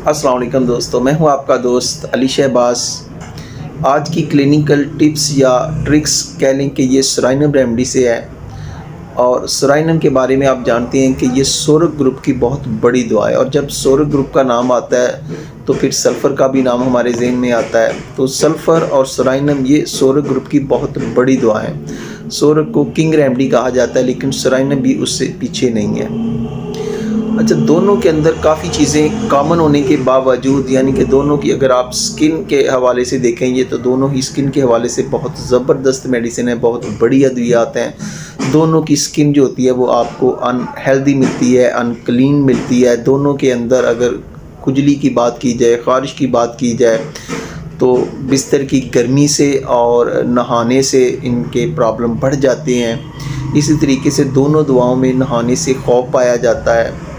अस्सलाम वालेकुम दोस्तों, मैं हूं आपका दोस्त अली शहबाज। आज की क्लिनिकल टिप्स या ट्रिक्स कह लें कि ये सेराइनम रेमेडी से है। और सेराइनम के बारे में आप जानते हैं कि ये सोरक ग्रुप की बहुत बड़ी दवा है। और जब सोरक ग्रुप का नाम आता है तो फिर सल्फ़र का भी नाम हमारे जहन में आता है। तो सल्फ़र और सेराइनम ये सोरक ग्रुप की बहुत बड़ी दवा है। सोरक को किंग रेमेडी कहा जाता है, लेकिन सेराइनम भी उससे पीछे नहीं है। अच्छा, दोनों के अंदर काफ़ी चीज़ें कॉमन होने के बावजूद, यानी कि दोनों की अगर आप स्किन के हवाले से देखेंगे तो दोनों ही स्किन के हवाले से बहुत ज़बरदस्त मेडिसिन है, बहुत बड़ी अद्वियात हैं। दोनों की स्किन जो होती है वो आपको अनहेल्दी मिलती है, अनक्लीन मिलती है। दोनों के अंदर अगर खुजली की बात की जाए, ख़ारिश की बात की जाए, तो बिस्तर की गर्मी से और नहाने से इनके प्रॉब्लम बढ़ जाते हैं। इसी तरीके से दोनों दवाओं में नहाने से खौफ पाया जाता है।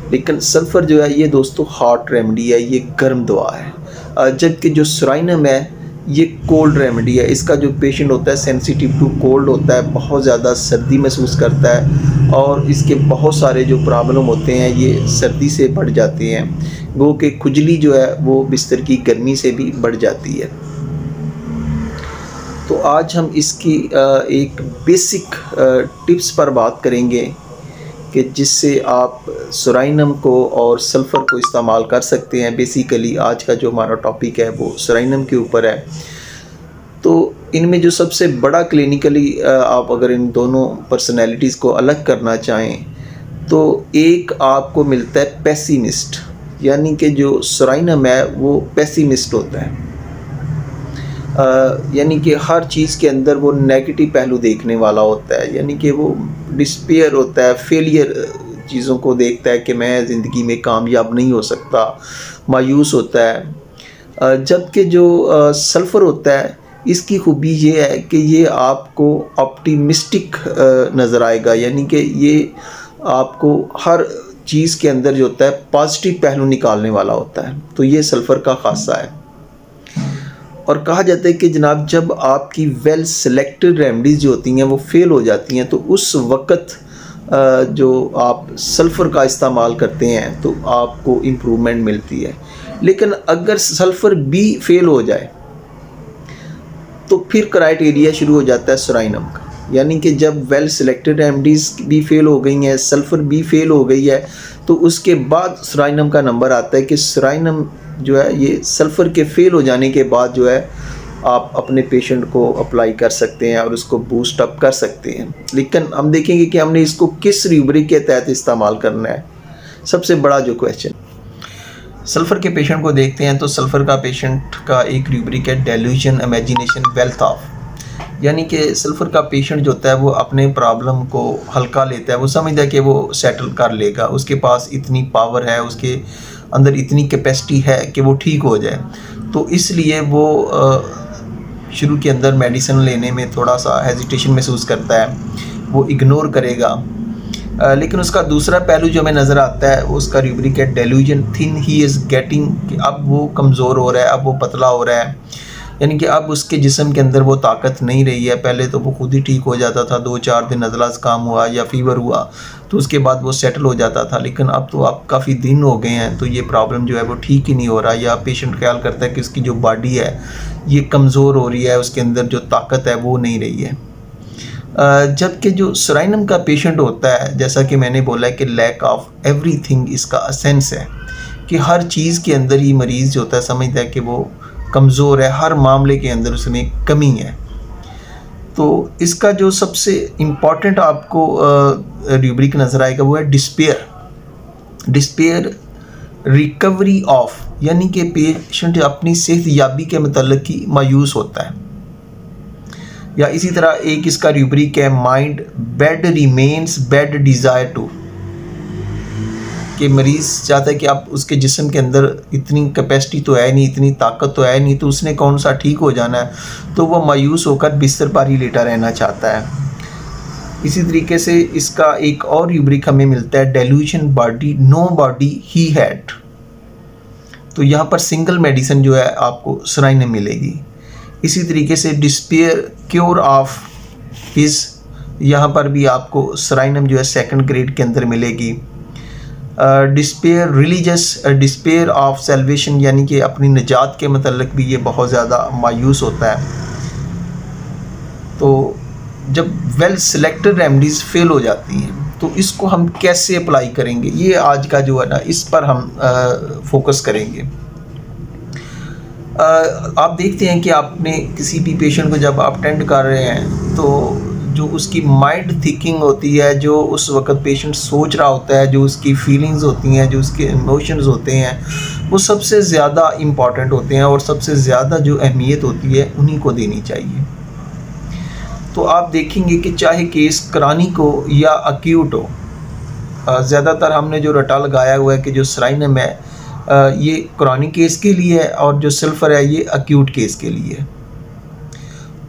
लेकिन सल्फ़र जो है ये दोस्तों हॉट रेमेडी है, ये गर्म दवा है। जबकि जो सेराइनम है ये कोल्ड रेमेडी है। इसका जो पेशेंट होता है सेंसिटिव टू कोल्ड होता है, बहुत ज़्यादा सर्दी महसूस करता है और इसके बहुत सारे जो प्रॉब्लम होते हैं ये सर्दी से बढ़ जाते हैं। गो के खुजली जो है वो बिस्तर की गर्मी से भी बढ़ जाती है। तो आज हम इसकी एक बेसिक टिप्स पर बात करेंगे कि जिससे आप सेराइनम को और सल्फ़र को इस्तेमाल कर सकते हैं। बेसिकली आज का जो हमारा टॉपिक है वो सेराइनम के ऊपर है। तो इनमें जो सबसे बड़ा क्लिनिकली आप अगर इन दोनों पर्सनैलिटीज़ को अलग करना चाहें तो एक आपको मिलता है पेसिमिस्ट, यानी कि जो सेराइनम है वो पेसिमिस्ट होता है। यानी कि हर चीज़ के अंदर वो नेगेटिव पहलू देखने वाला होता है, यानी कि वो डिस्पेयर होता है, फेलियर चीज़ों को देखता है कि मैं ज़िंदगी में कामयाब नहीं हो सकता, मायूस होता है। जबकि जो सल्फ़र होता है इसकी खूबी ये है कि ये आपको ऑप्टिमिस्टिक नज़र आएगा, यानी कि ये आपको हर चीज़ के अंदर जो होता है पॉजिटिव पहलू निकालने वाला होता है। तो ये सल्फ़र का ख़ासा है। और कहा जाता है कि जनाब जब आपकी वेल सेलेक्टेड रेमेडीज़ जो होती हैं वो फेल हो जाती हैं तो उस वक़्त जो आप सल्फ़र का इस्तेमाल करते हैं तो आपको इम्प्रूवमेंट मिलती है। लेकिन अगर सल्फ़र भी फेल हो जाए तो फिर क्राइटेरिया शुरू हो जाता है सेराइनम का, यानी कि जब वेल सेलेक्टेड रेमेडीज़ भी फेल हो गई हैं, सल्फ़र भी फेल हो गई है, तो उसके बाद सेराइनम का नंबर आता है कि सेराइनम जो है ये सल्फ़र के फेल हो जाने के बाद जो है आप अपने पेशेंट को अप्लाई कर सकते हैं और उसको बूस्ट अप कर सकते हैं। लेकिन हम देखेंगे कि हमने इसको किस रूब्रिक के तहत इस्तेमाल करना है। सबसे बड़ा जो क्वेश्चन सल्फ़र के पेशेंट को देखते हैं तो सल्फ़र का पेशेंट का एक रूब्रिक है डेल्यूजन, इमेजिनेशन, वेल्थ ऑफ, यानी कि सल्फ़र का पेशेंट जो होता है वो अपने प्रॉब्लम को हल्का लेता है। वो समझता है कि वो सेटल कर लेगा, उसके पास इतनी पावर है, उसके अंदर इतनी कैपेसिटी है कि वो ठीक हो जाए। तो इसलिए वो शुरू के अंदर मेडिसिन लेने में थोड़ा सा हेजिटेशन महसूस करता है, वो इग्नोर करेगा। लेकिन उसका दूसरा पहलू जो हमें नज़र आता है उसका रूब्रिक है delusion, thin he is getting, कि अब वो कमज़ोर हो रहा है, अब वो पतला हो रहा है, यानी कि अब उसके जिस्म के अंदर वो ताकत नहीं रही है। पहले तो वो खुद ही ठीक हो जाता था, 2-4 दिन नज़ला ज़ुकाम हुआ या फीवर हुआ तो उसके बाद वो सेटल हो जाता था। लेकिन अब तो आप काफ़ी दिन हो गए हैं तो ये प्रॉब्लम जो है वो ठीक ही नहीं हो रहा, या पेशेंट ख्याल करता है कि उसकी जो बॉडी है ये कमज़ोर हो रही है, उसके अंदर जो ताकत है वो नहीं रही है। जबकि जो सेराइनम का पेशेंट होता है, जैसा कि मैंने बोला है कि लैक ऑफ एवरीथिंग इसका असेंस है कि हर चीज़ के अंदर ही मरीज़ जो होता है समझता है कि वो कमज़ोर है, हर मामले के अंदर उसमें कमी है। तो इसका जो सबसे इम्पॉर्टेंट आपको रूब्रिक नज़र आएगा वो है डिस्पेयर। डिस्पेयर रिकवरी ऑफ, यानी कि पेशेंट अपनी सेहत याबी के मतलब ही मायूस होता है। या इसी तरह एक इसका रूब्रिक है mind bed remains bed desire to, कि मरीज़ चाहता है कि अब उसके जिस्म के अंदर इतनी कैपेसिटी तो है नहीं, इतनी ताकत तो है नहीं, तो उसने कौन सा ठीक हो जाना है, तो वो मायूस होकर बिस्तर पर ही लेटा रहना चाहता है। इसी तरीके से इसका एक और रूब्रिक हमें मिलता है delusion body, no body he had, तो यहाँ पर सिंगल मेडिसिन जो है आपको सेराइनम मिलेगी। इसी तरीके से डिस्पेयर क्योर ऑफ हिज, यहाँ पर भी आपको सेराइनम जो है सेकंड ग्रेड के अंदर मिलेगी। Despair, religious despair of salvation, यानी कि अपनी निजात के मतलब भी ये बहुत ज़्यादा मायूस होता है। तो जब वेल सिलेक्टेड रेमेडीज़ फेल हो जाती हैं तो इसको हम कैसे अप्लाई करेंगे, ये आज का जो है ना इस पर हम फोकस करेंगे। आप देखते हैं कि आपने किसी भी पेशेंट को जब आप अटेंड कर रहे हैं तो जो उसकी माइंड थिंकिंग होती है, जो उस वक्त पेशेंट सोच रहा होता है, जो उसकी फीलिंग्स होती हैं, जो उसके इमोशंस होते हैं, वो सबसे ज़्यादा इम्पॉर्टेंट होते हैं और सबसे ज़्यादा जो अहमियत होती है उन्हीं को देनी चाहिए। तो आप देखेंगे कि चाहे केस क्रॉनिक हो या अक्यूट हो, ज़्यादातर हमने जो रटा लगाया हुआ है कि जो सेराइनम है ये क्रॉनिक केस के लिए है और जो सल्फ़र है ये अक्यूट केस के लिए है।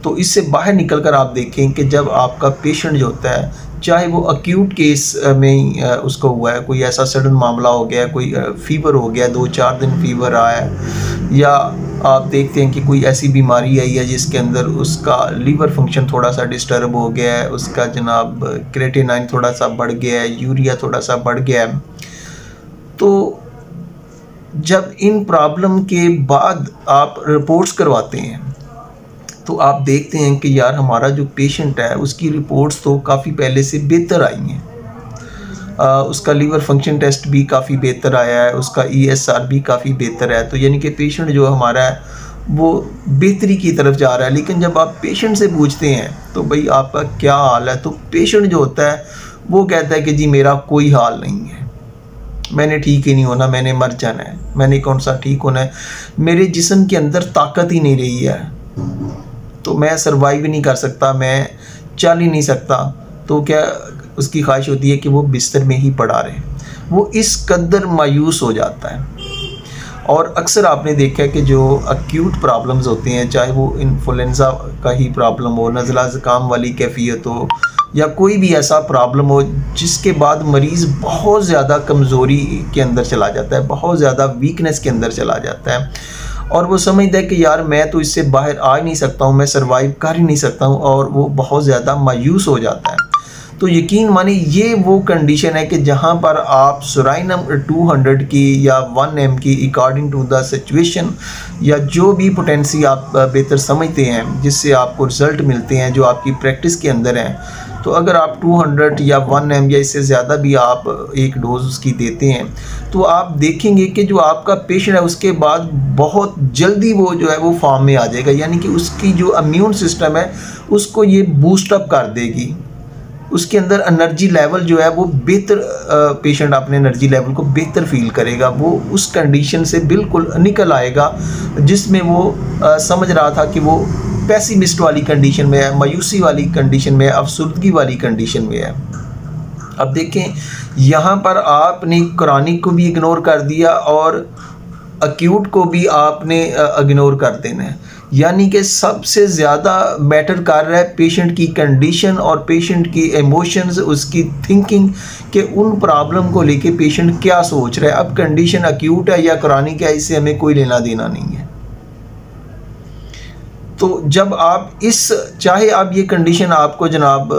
तो इससे बाहर निकल कर आप देखें कि जब आपका पेशेंट जो होता है, चाहे वो अक्यूट केस में ही उसको हुआ है, कोई ऐसा सडन मामला हो गया, कोई फीवर हो गया, 2-4 दिन फीवर आया है, या आप देखते हैं कि कोई ऐसी बीमारी आई है जिसके अंदर उसका लीवर फंक्शन थोड़ा सा डिस्टर्ब हो गया है, उसका जनाब क्रेटिनाइन थोड़ा सा बढ़ गया है, यूरिया थोड़ा सा बढ़ गया है। तो जब इन प्रॉब्लम के बाद आप रिपोर्ट्स करवाते हैं तो आप देखते हैं कि यार हमारा जो पेशेंट है उसकी रिपोर्ट्स तो काफ़ी पहले से बेहतर आई हैं, उसका लीवर फंक्शन टेस्ट भी काफ़ी बेहतर आया है, उसका ESR भी काफ़ी बेहतर है। तो यानी कि पेशेंट जो हमारा है वो बेहतरी की तरफ जा रहा है। लेकिन जब आप पेशेंट से पूछते हैं तो भाई आपका क्या हाल है, तो पेशेंट जो होता है वो कहता है कि जी मेरा कोई हाल नहीं है, मैंने ठीक ही नहीं होना, मैंने मर जाना है, मैंने कौन सा ठीक होना है, मेरे जिस्म के अंदर ताकत ही नहीं रही है, तो मैं सर्वाइव ही नहीं कर सकता, मैं चल ही नहीं सकता। तो क्या उसकी ख्वाहिश होती है कि वो बिस्तर में ही पड़ा रहे, वो इस कदर मायूस हो जाता है। और अक्सर आपने देखा है कि जो अक्यूट प्रॉब्लम्स होते हैं, चाहे वो इन्फ्लुएंजा का ही प्रॉब्लम हो, नज़ला ज़ुकाम वाली कैफियत हो, या कोई भी ऐसा प्रॉब्लम हो जिसके बाद मरीज़ बहुत ज़्यादा कमज़ोरी के अंदर चला जाता है, बहुत ज़्यादा वीकनेस के अंदर चला जाता है और वो समझता है कि यार मैं तो इससे बाहर आ ही नहीं सकता हूँ, मैं सर्वाइव कर ही नहीं सकता हूँ, और वो बहुत ज़्यादा मायूस हो जाता है। तो यकीन माने ये वो कंडीशन है कि जहाँ पर आप सेराइनम 200 की या 1 mg की अकॉर्डिंग टू द सिचुएशन या जो भी पोटेंसी आप बेहतर समझते हैं, जिससे आपको रिज़ल्ट मिलते हैं जो आपकी प्रैक्टिस के अंदर हैं, तो अगर आप 200 या 1 mg या इससे ज़्यादा भी आप एक डोज उसकी देते हैं तो आप देखेंगे कि जो आपका पेशेंट है उसके बाद बहुत जल्दी वो जो है वो फॉर्म में आ जाएगा, यानी कि उसकी जो इम्यून सिस्टम है उसको ये बूस्टअप कर देगी, उसके अंदर एनर्जी लेवल जो है वो बेहतर, पेशेंट अपने एनर्जी लेवल को बेहतर फील करेगा, वो उस कंडीशन से बिल्कुल निकल आएगा जिसमें वो समझ रहा था कि वो पेसिमिस्ट वाली कंडीशन में है, मायूसी वाली कंडीशन में है, अफसुर्दगी वाली कंडीशन में है। अब देखें यहाँ पर आपने क्रॉनिक को भी इग्नोर कर दिया और अक्यूट को भी आपने इग्नोर कर देना है, यानी कि सबसे ज़्यादा मैटर कर रहा है पेशेंट की कंडीशन और पेशेंट की इमोशंस, उसकी थिंकिंग कि उन प्रॉब्लम को लेके पेशेंट क्या सोच रहा है। अब कंडीशन अक्यूट है या क्रॉनिक है इससे हमें कोई लेना देना नहीं है। तो जब आप चाहे आप ये कंडीशन आपको जनाब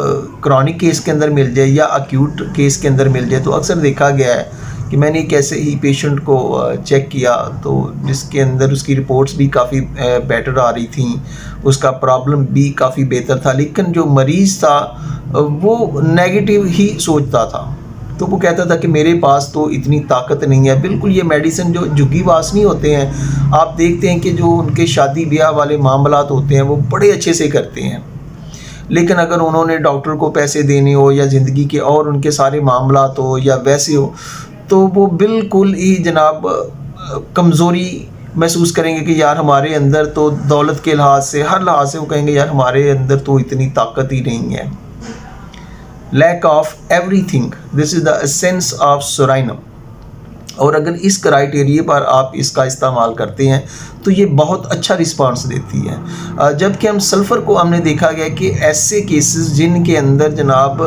क्रॉनिक केस के अंदर मिल जाए या अक्यूट केस के अंदर मिल जाए, तो अक्सर देखा गया है कि मैंने एक ऐसे ही पेशेंट को चेक किया तो जिसके अंदर उसकी रिपोर्ट्स भी काफ़ी बेटर आ रही थी, उसका प्रॉब्लम भी काफ़ी बेहतर था, लेकिन जो मरीज़ था वो नेगेटिव ही सोचता था। तो वो कहता था कि मेरे पास तो इतनी ताकत नहीं है। बिल्कुल ये मेडिसिन जो झुग्गी वासनी होते हैं, आप देखते हैं कि जो उनके शादी ब्याह वाले मामलात होते हैं वो बड़े अच्छे से करते हैं, लेकिन अगर उन्होंने डॉक्टर को पैसे देने हो या ज़िंदगी के और उनके सारे मामलात हो या वैसे हो, तो वो बिल्कुल ही जनाब कमज़ोरी महसूस करेंगे कि यार हमारे अंदर तो दौलत के लिहाज से, हर लिहाज से वो कहेंगे यार हमारे अंदर तो इतनी ताकत ही नहीं है। Lack of everything, this is the essence of सेराइनम। और अगर इस क्राइटेरिया पर आप इसका इस्तेमाल करते हैं तो ये बहुत अच्छा रिस्पांस देती है। जबकि हम सल्फ़र को हमने देखा गया कि ऐसे केसेस जिनके अंदर जनाब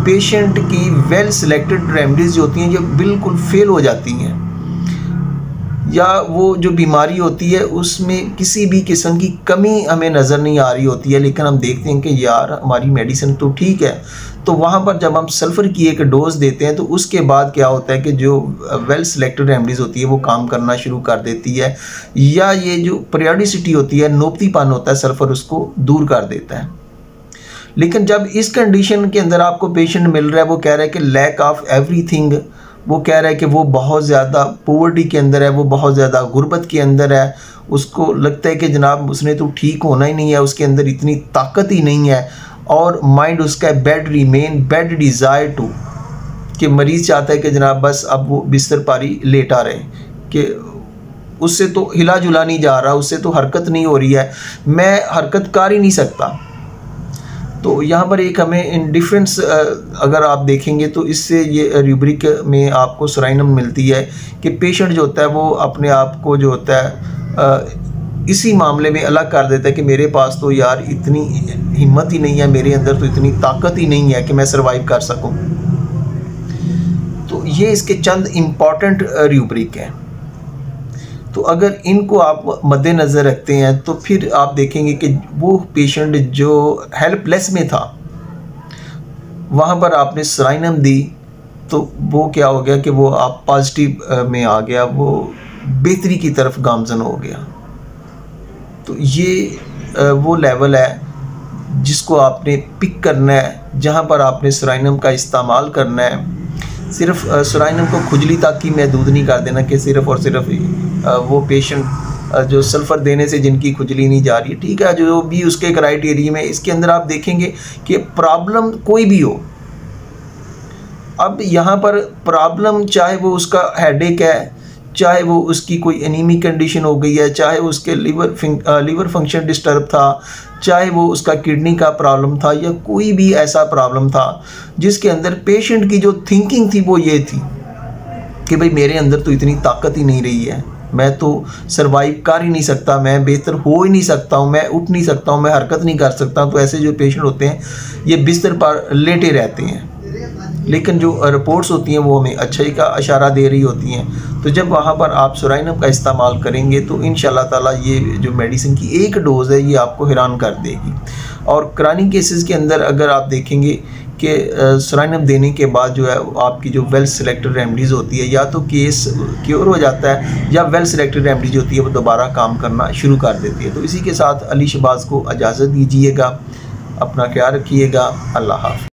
पेशेंट की वेल सिलेक्टेड रेमेडीज़ होती हैं जो बिल्कुल फेल हो जाती हैं, या वो जो बीमारी होती है उसमें किसी भी किस्म की कमी हमें नज़र नहीं आ रही होती है, लेकिन हम देखते हैं कि यार हमारी मेडिसिन तो ठीक है, तो वहाँ पर जब हम सल्फ़र की एक डोज़ देते हैं तो उसके बाद क्या होता है कि जो वेल सिलेक्टेड रेमडीज़ होती है वो काम करना शुरू कर देती है, या ये जो पीरियडिसिटी होती है, नोपतीपन होता है, सल्फ़र उसको दूर कर देता है। लेकिन जब इस कंडीशन के अंदर आपको पेशेंट मिल रहा है, वो कह रहा है कि लैक ऑफ एवरीथिंग, वो कह रहा है कि वो बहुत ज़्यादा पॉवर्टी के अंदर है, वो बहुत ज़्यादा गुर्बत के अंदर है, उसको लगता है कि जनाब उसने तो ठीक होना ही नहीं है, उसके अंदर इतनी ताकत ही नहीं है, और माइंड उसका bed remain bed desire to, कि मरीज़ चाहता है कि जनाब बस अब वो बिस्तर पारी लेटा रहे, कि उससे तो हिला जुला नहीं जा रहा, उससे तो हरकत नहीं हो रही है, मैं हरकत कर ही नहीं सकता। तो यहाँ पर एक हमें इंडिफरेंस अगर आप देखेंगे तो इससे ये रूब्रिक में आपको सराइनम मिलती है कि पेशेंट जो होता है वो अपने आप को जो होता है इसी मामले में अलग कर देता है कि मेरे पास तो यार इतनी हिम्मत ही नहीं है, मेरे अंदर तो इतनी ताकत ही नहीं है कि मैं सर्वाइव कर सकूं। तो ये इसके चंद इम्पॉर्टेंट रूब्रिक हैं। तो अगर इनको आप मद्देनज़र रखते हैं तो फिर आप देखेंगे कि वो पेशेंट जो हेल्पलेस में था वहाँ पर आपने सराइनम दी तो वो क्या हो गया कि वो आप पॉजिटिव में आ गया, वो बेहतरी की तरफ गामजन हो गया। तो ये वो लेवल है जिसको आपने पिक करना है, जहाँ पर आपने सराइनम का इस्तेमाल करना है। सिर्फ सराइनम को खुजली तक ही महदूद नहीं कर देना कि सिर्फ़ और सिर्फ वो पेशेंट जो सल्फ़र देने से जिनकी खुजली नहीं जा रही है, ठीक है, जो भी उसके क्राइटेरिया में, इसके अंदर आप देखेंगे कि प्रॉब्लम कोई भी हो। अब यहाँ पर प्रॉब्लम चाहे वो उसका हेडेक है, चाहे वो उसकी कोई एनीमिक कंडीशन हो गई है, चाहे उसके लीवर फंक्शन डिस्टर्ब था, चाहे वो उसका किडनी का प्रॉब्लम था, या कोई भी ऐसा प्रॉब्लम था जिसके अंदर पेशेंट की जो थिंकिंग थी वो ये थी कि भाई मेरे अंदर तो इतनी ताकत ही नहीं रही है, मैं तो सर्वाइव कर ही नहीं सकता, मैं बेहतर हो ही नहीं सकता हूँ, मैं उठ नहीं सकता हूँ, मैं हरकत नहीं कर सकता। तो ऐसे जो पेशेंट होते हैं ये बिस्तर पर लेटे रहते हैं, लेकिन जो रिपोर्ट्स होती हैं वो हमें अच्छाई का इशारा दे रही होती हैं। तो जब वहाँ पर आप सराइनम का इस्तेमाल करेंगे तो इंशाल्लाह ताला ये जो मेडिसिन की एक डोज़ है ये आपको हैरान कर देगी। और क्रॉनिक केसेस के अंदर अगर आप देखेंगे कि सराइनम देने के बाद जो है आपकी जो वेल सिलेक्टेड रेमडीज़ होती है या तो केस क्योर हो जाता है, या वेल सिलेक्टेड रेमडीज होती है वो दोबारा काम करना शुरू कर देती है। तो इसी के साथ अली शहबाज को इजाज़त दीजिएगा, अपना ख्याल रखिएगा, अल्लाह हाफ़िज़।